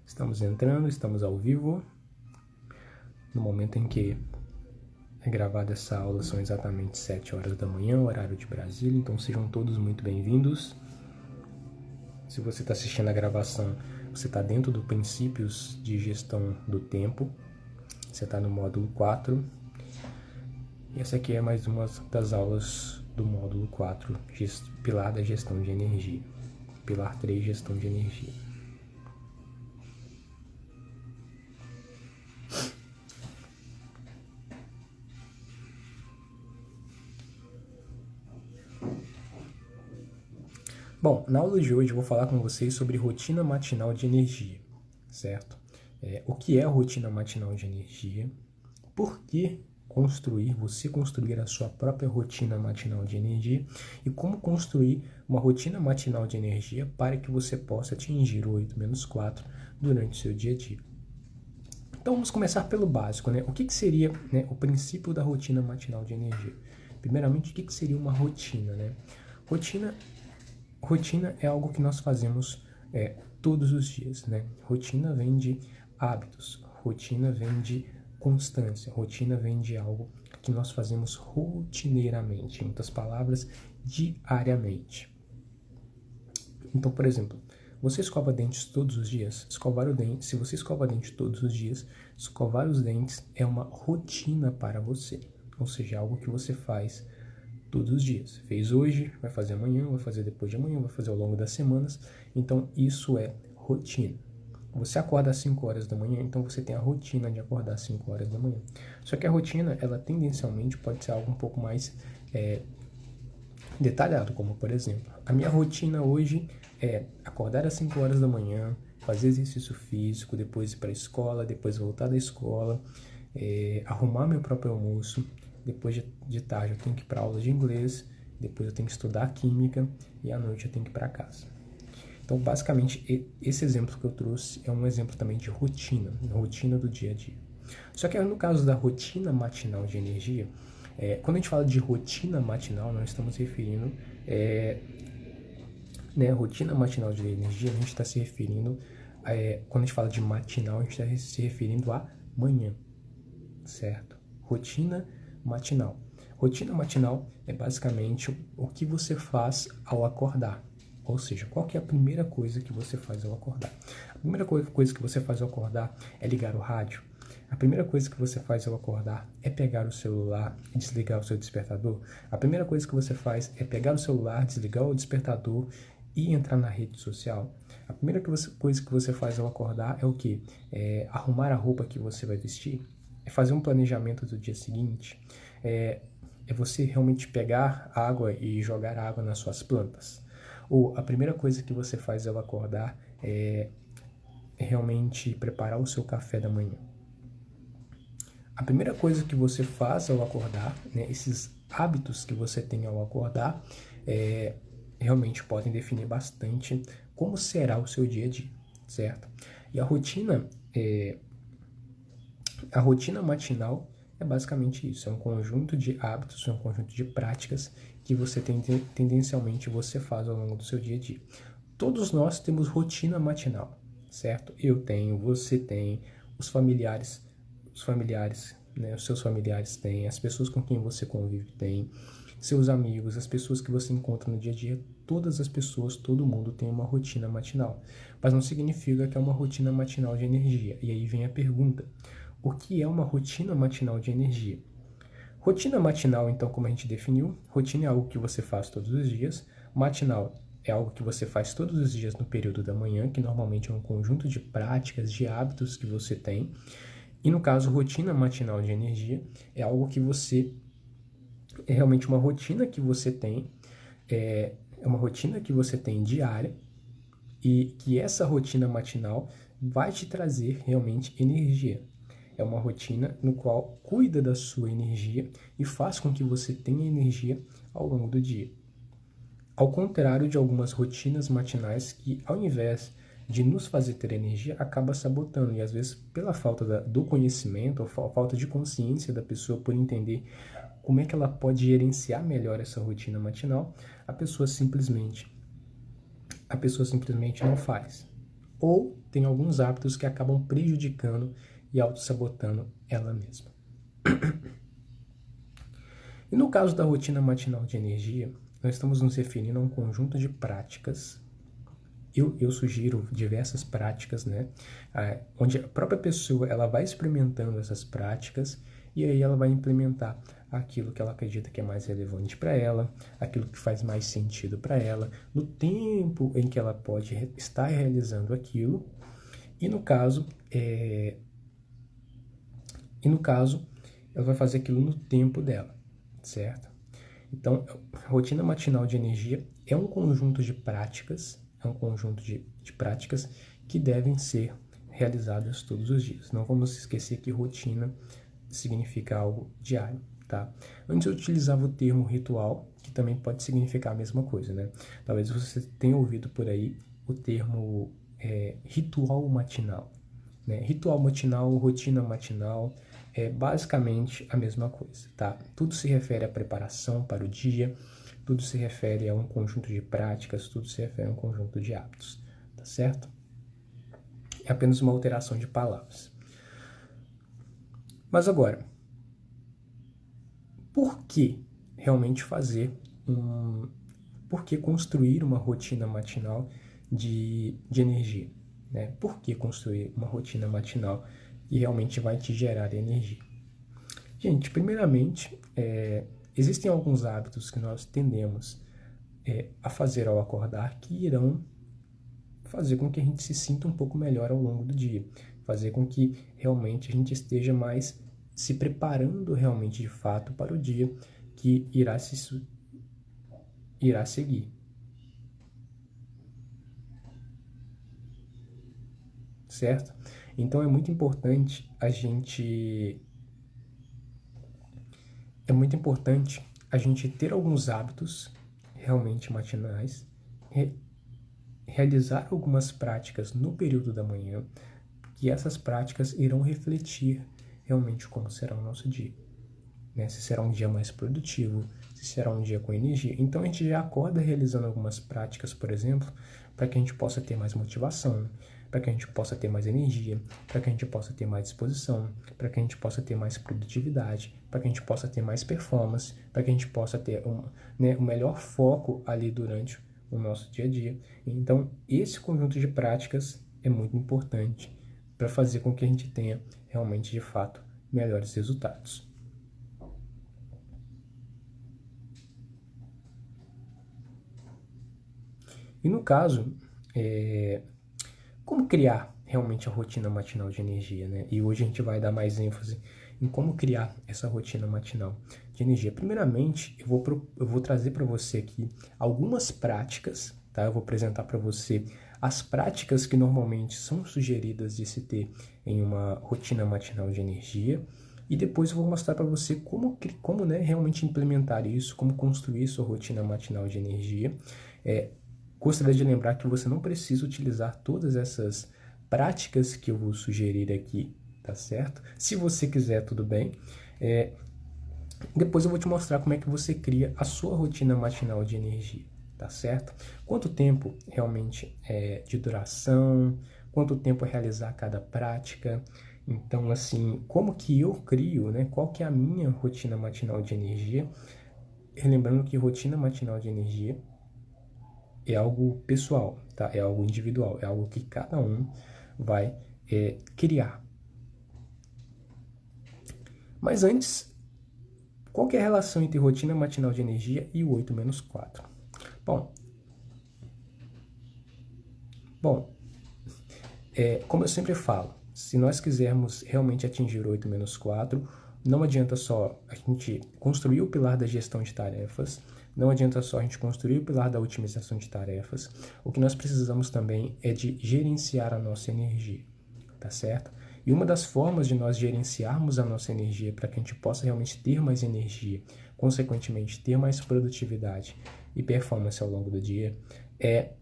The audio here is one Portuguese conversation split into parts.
Estamos entrando, estamos ao vivo. No momento em que é gravada essa aula são exatamente 7 horas da manhã, horário de Brasília, então sejam todos muito bem-vindos. Se você está assistindo a gravação, você está dentro do princípios de gestão do tempo, você está no módulo 4. E essa aqui é mais uma das aulas do módulo 4, pilar da gestão de energia. Pilar 3, gestão de energia. Bom, na aula de hoje eu vou falar com vocês sobre rotina matinal de energia, certo? O que é a rotina matinal de energia? Por que você construir a sua própria rotina matinal de energia e como construir uma rotina matinal de energia para que você possa atingir o 8-4 durante o seu dia a dia. Então vamos começar pelo básico, né? O que seria, né, o princípio da rotina matinal de energia? Primeiramente, o que seria uma rotina, né? Rotina é algo que nós fazemos todos os dias, né? Rotina vem de hábitos, rotina vem de constância, rotina vem de algo que nós fazemos rotineiramente, em outras palavras, diariamente. Então, por exemplo, você escova dentes todos os dias? Se você escova dentes todos os dias, escovar os dentes é uma rotina para você, ou seja, algo que você faz todos os dias. Fez hoje, vai fazer amanhã, vai fazer depois de amanhã, vai fazer ao longo das semanas. Então, isso é rotina. Você acorda às 5 horas da manhã, então você tem a rotina de acordar às 5 horas da manhã. Só que a rotina, ela tendencialmente pode ser algo um pouco mais detalhado, como por exemplo, a minha rotina hoje é acordar às 5 horas da manhã, fazer exercício físico, depois ir para a escola, depois voltar da escola, arrumar meu próprio almoço, depois de tarde eu tenho que ir para aula de inglês, depois eu tenho que estudar química e à noite eu tenho que ir para casa. Então, basicamente, esse exemplo que eu trouxe é um exemplo também de rotina do dia a dia. Só que no caso da rotina matinal de energia, quando a gente fala de rotina matinal, nós estamos referindo, rotina matinal de energia, a gente está se referindo, quando a gente fala de matinal, a gente está se referindo à manhã, certo? Rotina matinal. Rotina matinal é basicamente o que você faz ao acordar. Ou seja, qual que é a primeira coisa que você faz ao acordar? A primeira coisa que você faz ao acordar é ligar o rádio. A primeira coisa que você faz ao acordar é pegar o celular e desligar o seu despertador. A primeira coisa que você faz é pegar o celular, desligar o despertador e entrar na rede social. A primeira coisa que você faz ao acordar é o quê? É arrumar a roupa que você vai vestir, é fazer um planejamento do dia seguinte, é você realmente pegar água e jogar água nas suas plantas. Ou a primeira coisa que você faz ao acordar é realmente preparar o seu café da manhã. A primeira coisa que você faz ao acordar, né, esses hábitos que você tem ao acordar, realmente podem definir bastante como será o seu dia a dia, certo? E a rotina matinal é basicamente isso, é um conjunto de hábitos, é um conjunto de práticas que você tendencialmente você faz ao longo do seu dia a dia. Todos nós temos rotina matinal, certo? Eu tenho, você tem, os familiares, né, os seus familiares têm, as pessoas com quem você convive têm, seus amigos, as pessoas que você encontra no dia a dia, todas as pessoas, todo mundo tem uma rotina matinal. Mas não significa que é uma rotina matinal de energia. E aí vem a pergunta: o que é uma rotina matinal de energia? Rotina matinal, então, como a gente definiu, rotina é algo que você faz todos os dias. Matinal é algo que você faz todos os dias no período da manhã, que normalmente é um conjunto de práticas, de hábitos que você tem. E no caso, rotina matinal de energia é algo que é realmente uma rotina que você tem, é uma rotina que você tem diária, e que essa rotina matinal vai te trazer realmente energia. É uma rotina no qual cuida da sua energia e faz com que você tenha energia ao longo do dia. Ao contrário de algumas rotinas matinais que, ao invés de nos fazer ter energia, acaba sabotando. E às vezes, pela falta do conhecimento, ou falta de consciência da pessoa por entender como é que ela pode gerenciar melhor essa rotina matinal, a pessoa simplesmente não faz. ou tem alguns hábitos que acabam prejudicando e autossabotando ela mesma. E no caso da rotina matinal de energia, nós estamos nos referindo a um conjunto de práticas. Eu sugiro diversas práticas, né? Onde a própria pessoa ela vai experimentando essas práticas e aí ela vai implementar aquilo que ela acredita que é mais relevante para ela, aquilo que faz mais sentido para ela, no tempo em que ela pode estar realizando aquilo. E no caso, ela vai fazer aquilo no tempo dela, certo? Então, a rotina matinal de energia é um conjunto de práticas, que devem ser realizadas todos os dias. Não vamos esquecer que rotina significa algo diário, tá? Antes eu utilizava o termo ritual, que também pode significar a mesma coisa, né? Talvez você tenha ouvido por aí o termo ritual matinal, né? Ritual matinal, rotina matinal, é basicamente a mesma coisa, tá? Tudo se refere à preparação para o dia, tudo se refere a um conjunto de práticas, tudo se refere a um conjunto de hábitos, tá certo? É apenas uma alteração de palavras. Mas agora, por que realmente por que construir uma rotina matinal de energia? Né? Por que construir uma rotina matinal que realmente vai te gerar energia? Gente, primeiramente, existem alguns hábitos que nós tendemos a fazer ao acordar que irão fazer com que a gente se sinta um pouco melhor ao longo do dia, fazer com que realmente a gente esteja mais se preparando realmente de fato para o dia que irá seguir. Certo? Então é muito importante a gente ter alguns hábitos realmente matinais, realizar algumas práticas no período da manhã, que essas práticas irão refletir realmente como será o nosso dia, né? Se será um dia mais produtivo, se será um dia com energia. Então a gente já acorda realizando algumas práticas, por exemplo, para que a gente possa ter mais motivação, para que a gente possa ter mais energia, para que a gente possa ter mais disposição, para que a gente possa ter mais produtividade, para que a gente possa ter mais performance, para que a gente possa ter um melhor foco ali durante o nosso dia a dia. Então, esse conjunto de práticas é muito importante para fazer com que a gente tenha realmente, de fato, melhores resultados. E no caso, como criar realmente a rotina matinal de energia, né? E hoje a gente vai dar mais ênfase em como criar essa rotina matinal de energia. Primeiramente, eu vou trazer para você aqui algumas práticas, tá? Eu vou apresentar para você as práticas que normalmente são sugeridas de se ter em uma rotina matinal de energia. E depois eu vou mostrar para você como realmente implementar isso, como construir sua rotina matinal de energia. Gostaria de lembrar que você não precisa utilizar todas essas práticas que eu vou sugerir aqui, tá certo? Se você quiser, tudo bem. Depois eu vou te mostrar como é que você cria a sua rotina matinal de energia, tá certo? Quanto tempo realmente é de duração, quanto tempo é realizar cada prática. Então, assim, como que eu crio, né? Qual que é a minha rotina matinal de energia? Lembrando que rotina matinal de energia é algo pessoal, tá? É algo individual, é algo que cada um vai criar. Mas antes, qual que é a relação entre rotina matinal de energia e o 8-4? Bom, como eu sempre falo, se nós quisermos realmente atingir o 8-4, não adianta só a gente construir o pilar da gestão de tarefas, não adianta só a gente construir o pilar da otimização de tarefas. O que nós precisamos também é de gerenciar a nossa energia, tá certo? E uma das formas de nós gerenciarmos a nossa energia para que a gente possa realmente ter mais energia, consequentemente ter mais produtividade e performance ao longo do dia, é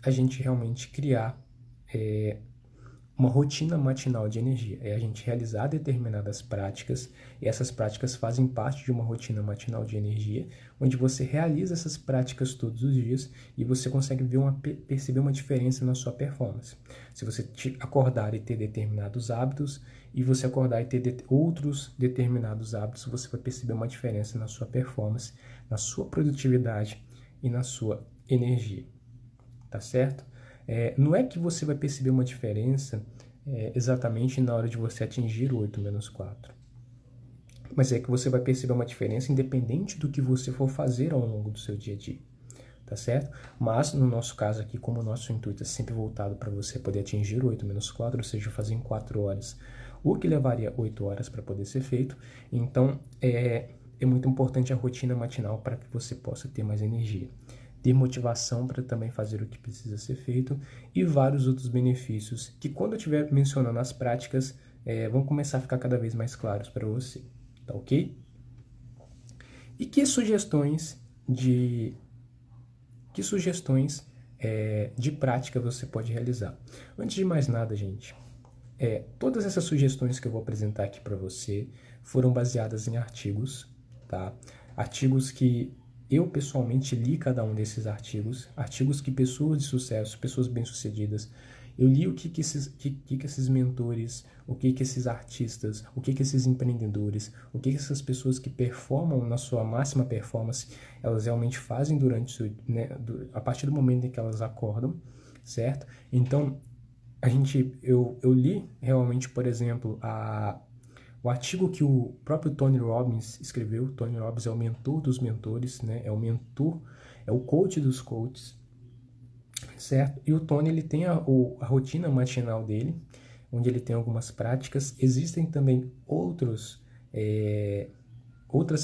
a gente realmente criar uma rotina matinal de energia. É a gente realizar determinadas práticas, e essas práticas fazem parte de uma rotina matinal de energia, onde você realiza essas práticas todos os dias e você consegue perceber uma diferença na sua performance. Se você acordar e ter determinados hábitos, e você acordar e ter outros determinados hábitos, você vai perceber uma diferença na sua performance, na sua produtividade e na sua energia. Tá certo? Não é que você vai perceber uma diferença exatamente na hora de você atingir o 8-4. Mas é que você vai perceber uma diferença independente do que você for fazer ao longo do seu dia a dia. Tá certo? Mas, no nosso caso aqui, como o nosso intuito é sempre voltado para você poder atingir o 8-4, ou seja, fazer em 4 horas, o que levaria 8 horas para poder ser feito, então é muito importante a rotina matinal para que você possa ter mais energia, ter motivação para também fazer o que precisa ser feito e vários outros benefícios que, quando eu estiver mencionando as práticas, vão começar a ficar cada vez mais claros para você, tá ok? E que sugestões de prática você pode realizar? Antes de mais nada, gente, todas essas sugestões que eu vou apresentar aqui para você foram baseadas em artigos, tá? Artigos que eu pessoalmente li cada um desses artigos que pessoas de sucesso, pessoas bem-sucedidas, eu li o que esses mentores, o que esses artistas, o que esses empreendedores, o que essas pessoas que performam na sua máxima performance, elas realmente fazem a partir do momento em que elas acordam, certo? Então, eu li realmente, por exemplo, o artigo que o próprio Tony Robbins escreveu. Tony Robbins é o mentor dos mentores, né? É o mentor, é o coach dos coaches, certo? E o Tony, ele tem a rotina matinal dele, onde ele tem algumas práticas. Existem também outras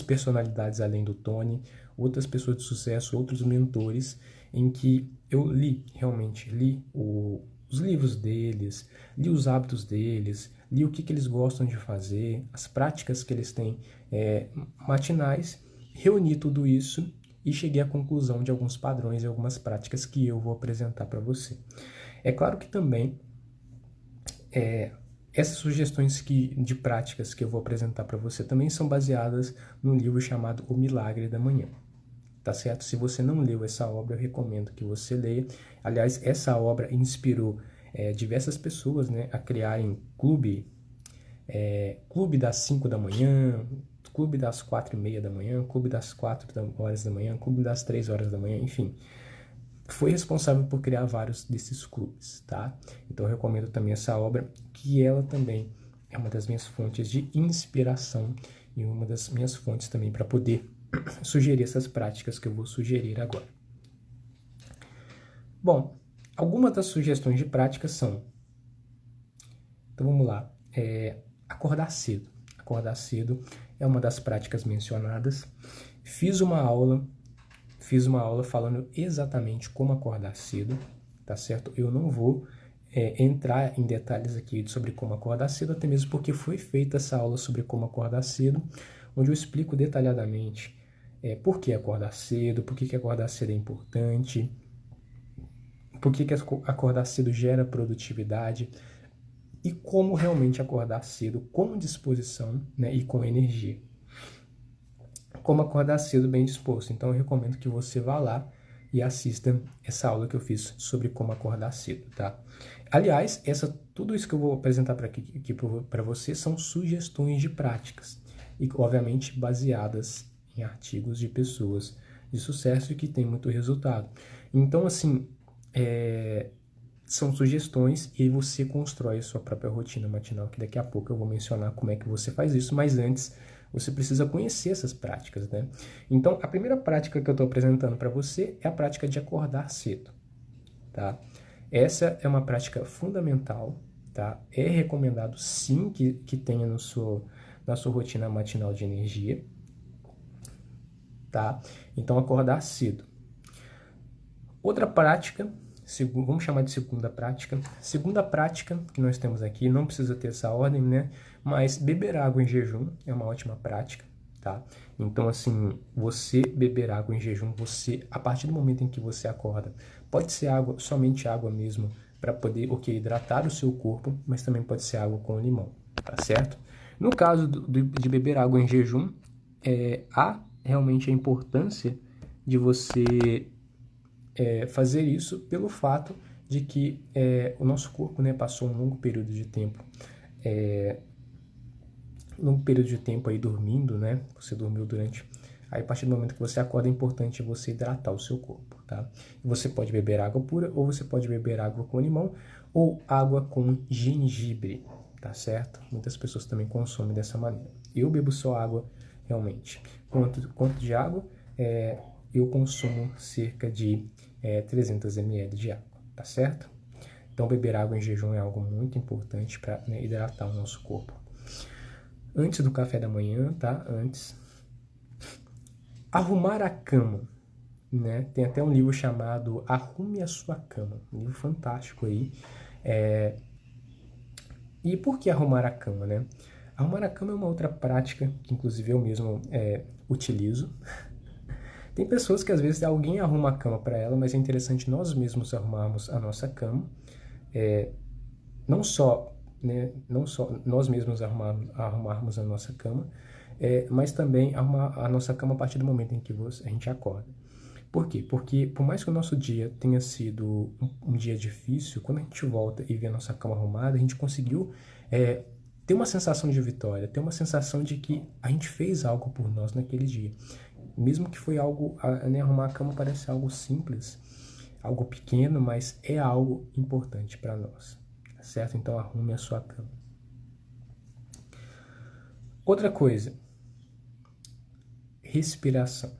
personalidades além do Tony, outras pessoas de sucesso, outros mentores, em que eu realmente li os livros deles, li os hábitos deles, li o que eles gostam de fazer, as práticas que eles têm matinais, reuni tudo isso e cheguei à conclusão de alguns padrões e algumas práticas que eu vou apresentar para você. É claro que também essas sugestões de práticas que eu vou apresentar para você também são baseadas num livro chamado O Milagre da Manhã. Tá certo? Se você não leu essa obra, eu recomendo que você leia. Aliás, essa obra inspirou diversas pessoas, né, a criarem clube das 5 da manhã, clube das 4:30 da manhã, clube das 4 horas da manhã, clube das 3 horas da manhã, enfim. Foi responsável por criar vários desses clubes, tá? Então eu recomendo também essa obra, que ela também é uma das minhas fontes de inspiração e uma das minhas fontes também para poder sugerir essas práticas que eu vou sugerir agora. Bom, algumas das sugestões de práticas são... Então vamos lá. Acordar cedo. Acordar cedo é uma das práticas mencionadas. Fiz uma aula falando exatamente como acordar cedo, tá certo? Eu não vou entrar em detalhes aqui sobre como acordar cedo, até mesmo porque foi feita essa aula sobre como acordar cedo, onde eu explico detalhadamente por que acordar cedo, por que acordar cedo é importante, por que acordar cedo gera produtividade e como realmente acordar cedo com disposição, né, e com energia. Como acordar cedo bem disposto. Então eu recomendo que você vá lá e assista essa aula que eu fiz sobre como acordar cedo, tá? Aliás, tudo isso que eu vou apresentar aqui para você são sugestões de práticas e, obviamente, baseadas em artigos de pessoas de sucesso e que têm muito resultado. Então, assim, são sugestões e aí você constrói a sua própria rotina matinal, que daqui a pouco eu vou mencionar como é que você faz isso, mas antes você precisa conhecer essas práticas, né? Então, a primeira prática que eu estou apresentando para você é a prática de acordar cedo, tá? Essa é uma prática fundamental, tá? É recomendado sim que tenha na sua rotina matinal de energia, tá? Então, acordar cedo. Outra prática, vamos chamar de segunda prática. Segunda prática que nós temos aqui, não precisa ter essa ordem, né? Mas beber água em jejum é uma ótima prática, tá? Então, assim, você beber água em jejum, a partir do momento em que você acorda, pode ser água, somente água mesmo, para poder, hidratar o seu corpo, mas também pode ser água com limão, tá certo? No caso de beber água em jejum, há realmente a importância de você fazer isso pelo fato de que o nosso corpo, né, passou um longo período de tempo aí dormindo, né? Você dormiu durante... Aí, a partir do momento que você acorda, é importante você hidratar o seu corpo, tá? Você pode beber água pura, ou você pode beber água com limão, ou água com gengibre, tá certo? Muitas pessoas também consomem dessa maneira. Eu bebo só água, realmente. Quanto de água? Eu consumo cerca de 300 ml de água, tá certo? Então, beber água em jejum é algo muito importante para, né, hidratar o nosso corpo. Antes do café da manhã, tá? Arrumar a cama, né? Tem até um livro chamado Arrume a Sua Cama, um livro fantástico aí. E por que arrumar a cama, né? Arrumar a cama é uma outra prática que, inclusive, eu mesmo utilizo. Tem pessoas que, às vezes, alguém arruma a cama para ela, mas é interessante nós mesmos arrumarmos a nossa cama. Não só nós mesmos arrumarmos a nossa cama, mas também arrumar a nossa cama a partir do momento em que a gente acorda. Por quê? Porque por mais que o nosso dia tenha sido um dia difícil, quando a gente volta e vê a nossa cama arrumada, a gente conseguiu ter uma sensação de vitória, ter uma sensação de que a gente fez algo por nós naquele dia. Mesmo que foi algo, né, arrumar a cama parece algo simples, algo pequeno, mas é algo importante para nós, certo? Então arrume a sua cama. Outra coisa, respiração,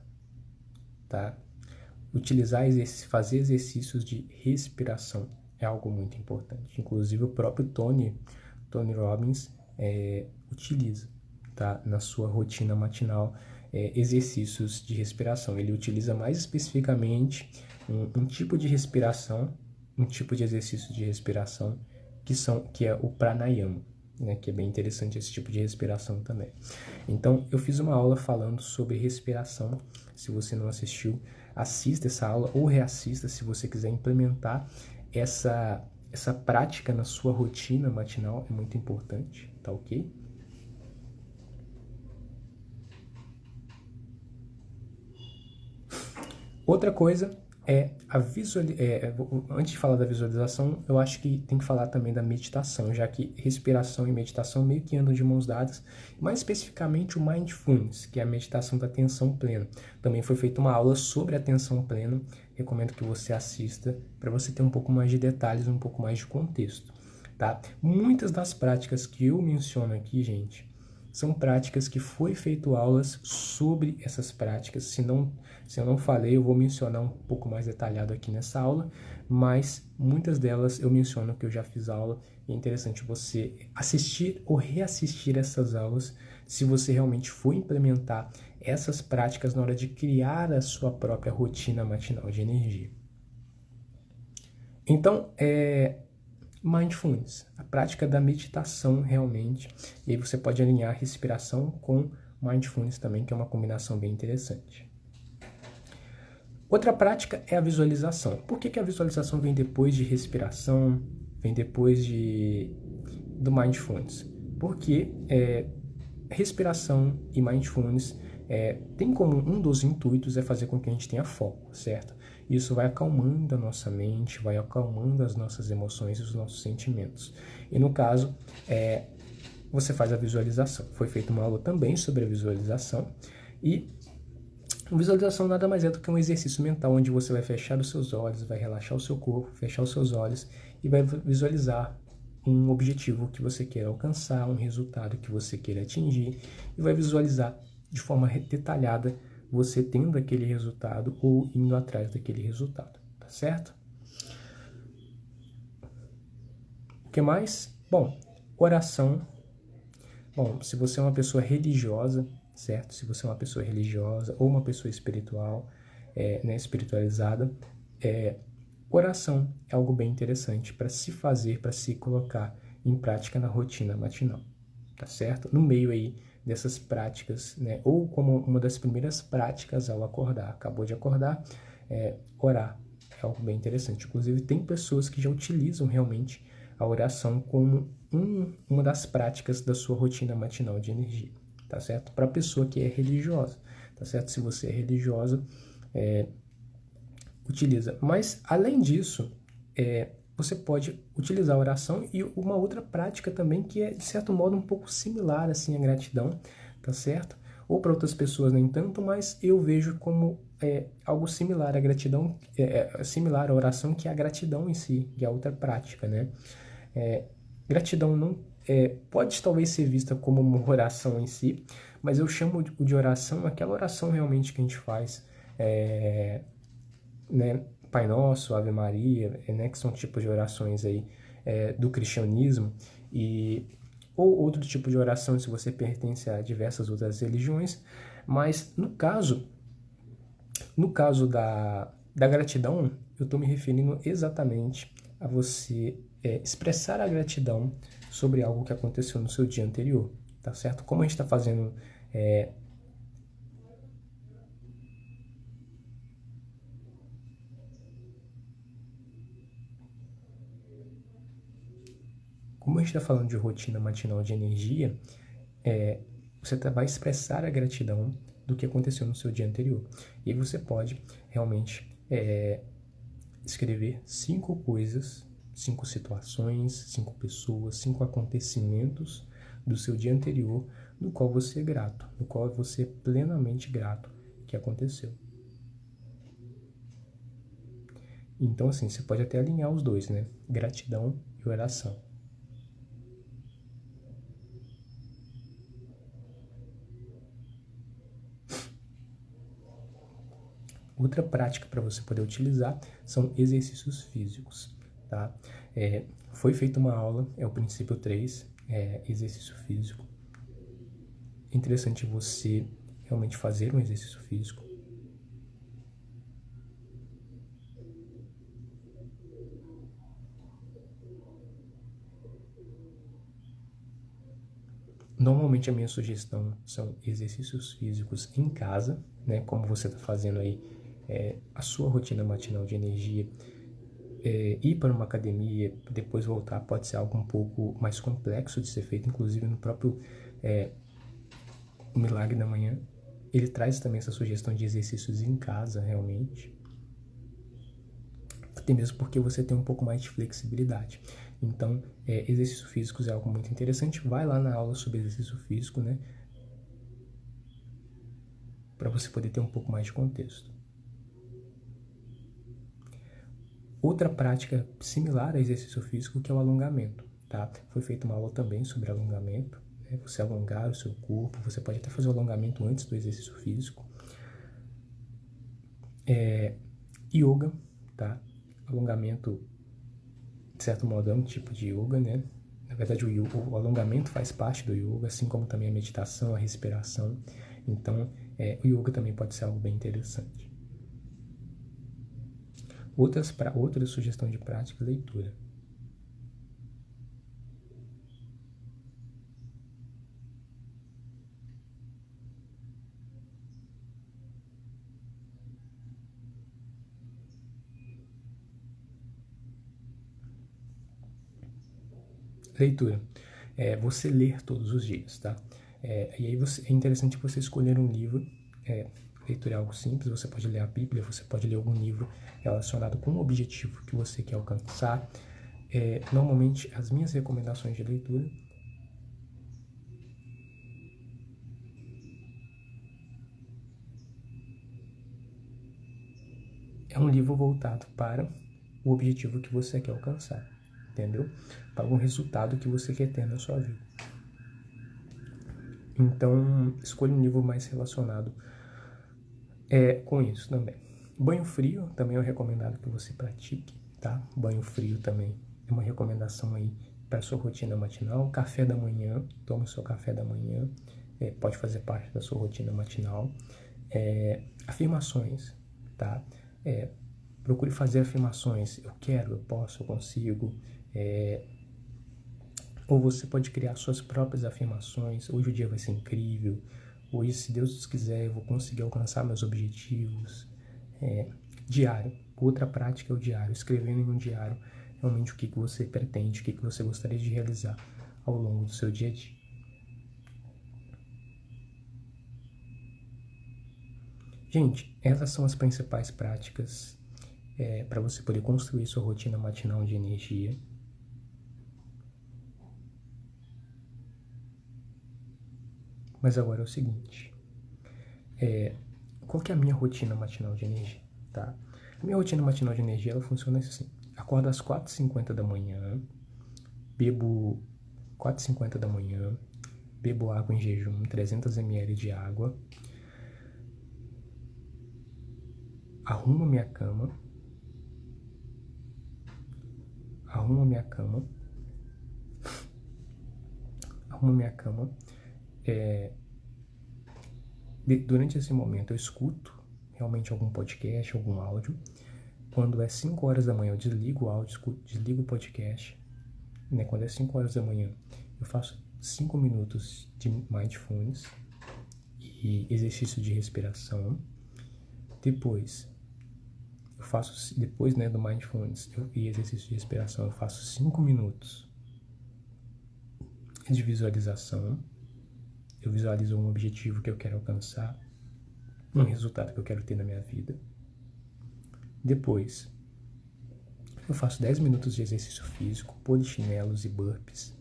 tá? Fazer exercícios de respiração é algo muito importante. Inclusive o próprio Tony Robbins utiliza, tá? Na sua rotina matinal, exercícios de respiração. Ele utiliza mais especificamente um tipo de respiração, um tipo de exercício de respiração que é o pranayama, né, que é bem interessante esse tipo de respiração também. Então, eu fiz uma aula falando sobre respiração. Se você não assistiu, assista essa aula ou reassista se você quiser implementar essa prática na sua rotina matinal, é muito importante, tá ok? Outra coisa antes de falar da visualização, eu acho que tem que falar também da meditação, já que respiração e meditação meio que andam de mãos dadas, mais especificamente o Mindfulness, que é a meditação da atenção plena. Também foi feita uma aula sobre atenção plena, recomendo que você assista para você ter um pouco mais de detalhes, um pouco mais de contexto, tá? Muitas das práticas que eu menciono aqui, gente, são práticas que foi feito aulas sobre essas práticas. Se eu não falei, eu vou mencionar um pouco mais detalhado aqui nessa aula, mas muitas delas eu menciono que eu já fiz aula, e é interessante você assistir ou reassistir essas aulas se você realmente for implementar essas práticas na hora de criar a sua própria rotina matinal de energia. Então, Mindfulness, a prática da meditação realmente, e aí você pode alinhar a respiração com Mindfulness também, que é uma combinação bem interessante. Outra prática é a visualização. Por que a visualização vem depois de respiração, vem depois do Mindfulness? Porque respiração e Mindfulness tem como um dos intuitos fazer com que a gente tenha foco, certo? Isso vai acalmando a nossa mente, vai acalmando as nossas emoções e os nossos sentimentos. E no caso, você faz a visualização. Foi feita uma aula também sobre a visualização. E a visualização nada mais é do que um exercício mental onde você vai fechar os seus olhos, vai relaxar o seu corpo, fechar os seus olhos e vai visualizar um objetivo que você queira alcançar, um resultado que você queira atingir e vai visualizar de forma detalhada você tendo aquele resultado ou indo atrás daquele resultado, tá certo? O que mais? Bom, oração. Bom, se você é uma pessoa religiosa, certo? Se você é uma pessoa religiosa ou uma pessoa espiritual, né, espiritualizada, oração é algo bem interessante para se fazer, para se colocar em prática na rotina matinal, tá certo? No meio aí dessas práticas, né? Ou como uma das primeiras práticas ao acordar, acabou de acordar, orar é algo bem interessante. Inclusive, tem pessoas que já utilizam realmente a oração como uma das práticas da sua rotina matinal de energia, tá certo? Para a pessoa que é religiosa, tá certo? Se você é religiosa, utiliza. Mas, além disso, você pode utilizar a oração e uma outra prática também que é, de certo modo, um pouco similar assim à gratidão, tá certo? Ou para outras pessoas nem tanto, mas eu vejo como algo similar à gratidão, similar à oração, que é a gratidão em si, que é a outra prática, né? Gratidão não pode talvez ser vista como uma oração em si, mas eu chamo de oração aquela oração realmente que a gente faz, né? Pai Nosso, Ave Maria, né? Que são tipos de orações aí do cristianismo, ou outro tipo de oração se você pertence a diversas outras religiões, mas no caso da gratidão, eu estou me referindo exatamente a você expressar a gratidão sobre algo que aconteceu no seu dia anterior, tá certo? Como a gente está fazendo como a gente está falando de rotina matinal de energia, você vai expressar a gratidão do que aconteceu no seu dia anterior. E aí você pode realmente escrever 5 coisas, 5 situações, 5 pessoas, 5 acontecimentos do seu dia anterior, do qual você é grato, do qual você é plenamente grato que aconteceu. Então, assim, você pode até alinhar os dois, né? Gratidão e oração. Outra prática para você poder utilizar são exercícios físicos, tá? Foi feita uma aula, é o princípio 3, exercício físico. É interessante você realmente fazer um exercício físico. Normalmente a minha sugestão são exercícios físicos em casa, né? Como você está fazendo aí a sua rotina matinal de energia. Ir para uma academia, depois voltar, pode ser algo um pouco mais complexo de ser feito, inclusive no próprio o Milagre da Manhã. Ele traz também essa sugestão de exercícios em casa, realmente. Até mesmo porque você tem um pouco mais de flexibilidade. Então, exercícios físicos é algo muito interessante. Vai lá na aula sobre exercício físico, né? Para você poder ter um pouco mais de contexto. Outra prática similar a exercício físico que é o alongamento, tá? Foi feita uma aula também sobre alongamento, né? Você alongar o seu corpo, você pode até fazer o alongamento antes do exercício físico. Yoga, tá? Alongamento, de certo modo, é um tipo de yoga, né? Na verdade, o alongamento faz parte do yoga, assim como também a meditação, a respiração. Então, o yoga também pode ser algo bem interessante. Outra sugestão de prática, leitura. Leitura. Você ler todos os dias, tá? E aí é interessante você escolher um livro. Leitura é algo simples, você pode ler a Bíblia, você pode ler algum livro relacionado com o objetivo que você quer alcançar. Normalmente, as minhas recomendações de leitura é um livro voltado para o objetivo que você quer alcançar, entendeu? Para um resultado que você quer ter na sua vida. Então, escolha um livro mais relacionado com isso também. Banho frio também é recomendado que você pratique, tá? Banho frio também é uma recomendação aí para sua rotina matinal. Café da manhã, tome o seu café da manhã, pode fazer parte da sua rotina matinal. Afirmações, tá? Procure fazer afirmações. Eu quero, eu posso, eu consigo. Ou você pode criar suas próprias afirmações. Hoje o dia vai ser incrível. Hoje, se Deus quiser, eu vou conseguir alcançar meus objetivos. Diário. Outra prática é o diário, escrevendo em um diário realmente o que você pretende, o que você gostaria de realizar ao longo do seu dia a dia. Gente, essas são as principais práticas para você poder construir sua rotina matinal de energia. Mas agora é o seguinte, qual que é a minha rotina matinal de energia, tá? A minha rotina matinal de energia, ela funciona assim. Acordo às 4h50 da manhã, bebo 4h50 da manhã, bebo água em jejum, 300 ml de água, arrumo minha cama, durante esse momento eu escuto realmente algum podcast, algum áudio. Quando é 5 horas da manhã eu desligo o áudio, desligo o podcast. Né? Quando é 5 horas da manhã eu faço 5 minutos de mindfulness e exercício de respiração. Depois né, do mindfulness e exercício de respiração, eu faço 5 minutos de visualização. Eu visualizo um objetivo que eu quero alcançar, um resultado que eu quero ter na minha vida. Depois, eu faço 10 minutos de exercício físico, polichinelos e burpees.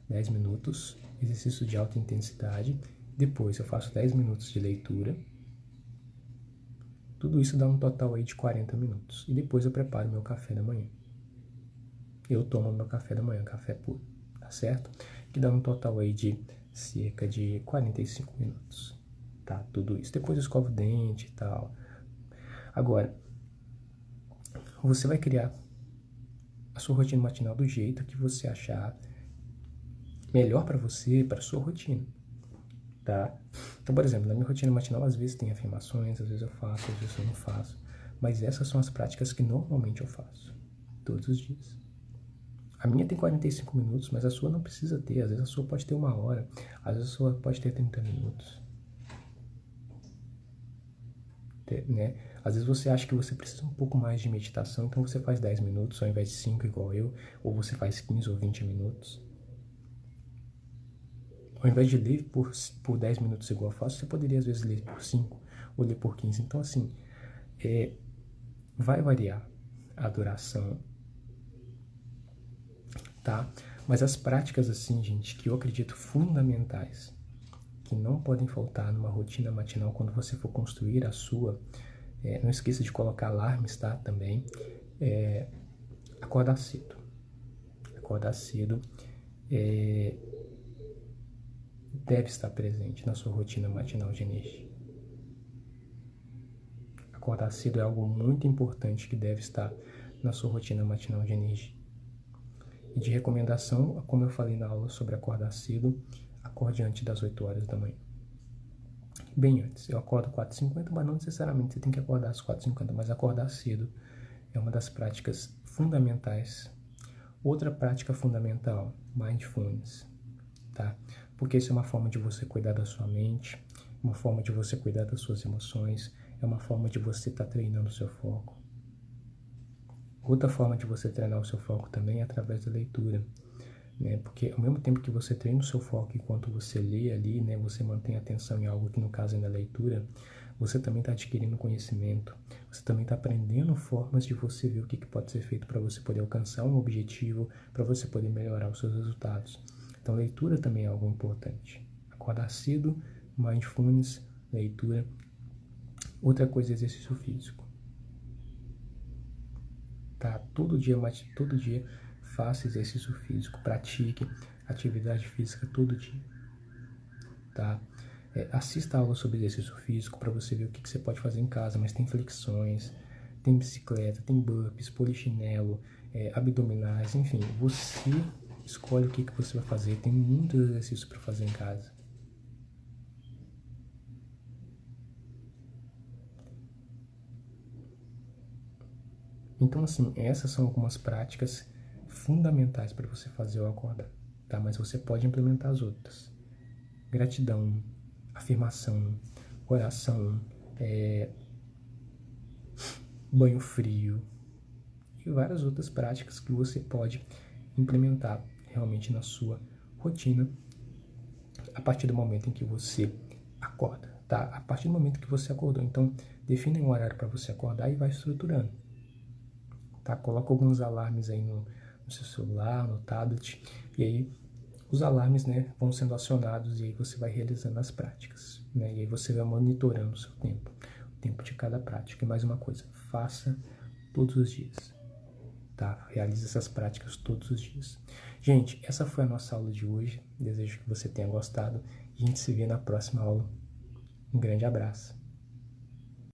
10 minutos, exercício de alta intensidade. Depois, eu faço 10 minutos de leitura. Tudo isso dá um total aí de 40 minutos. E depois eu preparo meu café da manhã. Eu tomo meu café da manhã, café puro, tá certo? Que dá um total aí de cerca de 45 minutos, tá? Tudo isso. Depois eu escovo o dente e tal. Agora, você vai criar a sua rotina matinal do jeito que você achar melhor para você, para sua rotina, tá? Então, por exemplo, na minha rotina matinal, às vezes tem afirmações, às vezes eu faço, às vezes eu não faço. Mas essas são as práticas que normalmente eu faço, todos os dias. A minha tem 45 minutos, mas a sua não precisa ter. Às vezes a sua pode ter 1 hora, às vezes a sua pode ter 30 minutos. Né? Às vezes você acha que você precisa um pouco mais de meditação, então você faz 10 minutos ao invés de 5 igual eu, ou você faz 15 ou 20 minutos. Ao invés de ler por 10 minutos igual eu faço, você poderia às vezes ler por 5 ou ler por 15. Então assim, vai variar a duração, tá? Mas as práticas assim, gente, que eu acredito fundamentais, que não podem faltar numa rotina matinal quando você for construir a sua, não esqueça de colocar alarmes, tá? Também, acordar cedo. Acordar cedo deve estar presente na sua rotina matinal de energia. Acordar cedo é algo muito importante que deve estar na sua rotina matinal de energia. E de recomendação, como eu falei na aula sobre acordar cedo, acorde antes das 8 horas da manhã. Bem antes. Eu acordo 4h50, mas não necessariamente você tem que acordar às 4h50, mas acordar cedo é uma das práticas fundamentais. Outra prática fundamental, mindfulness, tá? Porque isso é uma forma de você cuidar da sua mente, uma forma de você cuidar das suas emoções, é uma forma de você estar treinando o seu foco. Outra forma de você treinar o seu foco também é através da leitura, né? Porque ao mesmo tempo que você treina o seu foco enquanto você lê ali, né, você mantém a atenção em algo que no caso é na leitura, você também está adquirindo conhecimento, você também está aprendendo formas de você ver o que pode ser feito para você poder alcançar um objetivo, para você poder melhorar os seus resultados. Então, leitura também é algo importante. Acordar cedo, mindfulness, leitura. Outra coisa é exercício físico. Tá? Todo dia faça exercício físico, pratique atividade física todo dia. Tá? Assista a aula sobre exercício físico para você ver o que você pode fazer em casa, mas tem flexões, tem bicicleta, tem burpees, polichinelo, abdominais, enfim, você escolhe o que você vai fazer, tem muitos exercícios para fazer em casa. Então, assim, essas são algumas práticas fundamentais para você fazer ao acordar, tá? Mas você pode implementar as outras. Gratidão, afirmação, oração, banho frio e várias outras práticas que você pode implementar realmente na sua rotina a partir do momento em que você acorda, tá? A partir do momento que você acordou. Então, define um horário para você acordar e vai estruturando, tá? Coloca alguns alarmes aí no seu celular, no tablet, e aí os alarmes, né, vão sendo acionados e aí você vai realizando as práticas, né? E aí você vai monitorando o seu tempo, o tempo de cada prática. E mais uma coisa, faça todos os dias, tá? Realize essas práticas todos os dias. Gente, essa foi a nossa aula de hoje. Desejo que você tenha gostado e a gente se vê na próxima aula. Um grande abraço.